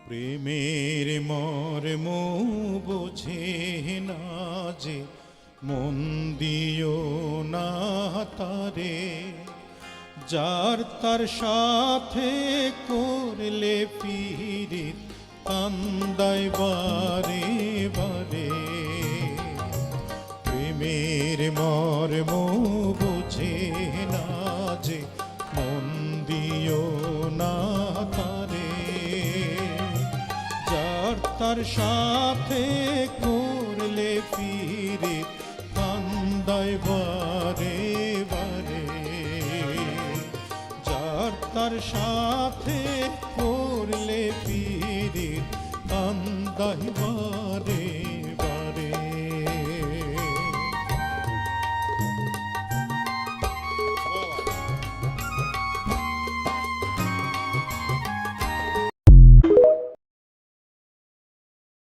প্রেমের মর্ম বোঝে না যে, মন দিও না তারে। যার তার সাথে করলে পীড়িত, কান্দায় বারে বারে। প্রেমের মর্ম বোঝে না যে, মন দিও না তারে। যার তার সাথে করলে পীড়িত, কান্দায় বারে বারে। যার তার সাথে করলে পীড়িত, কান্দায় বারে।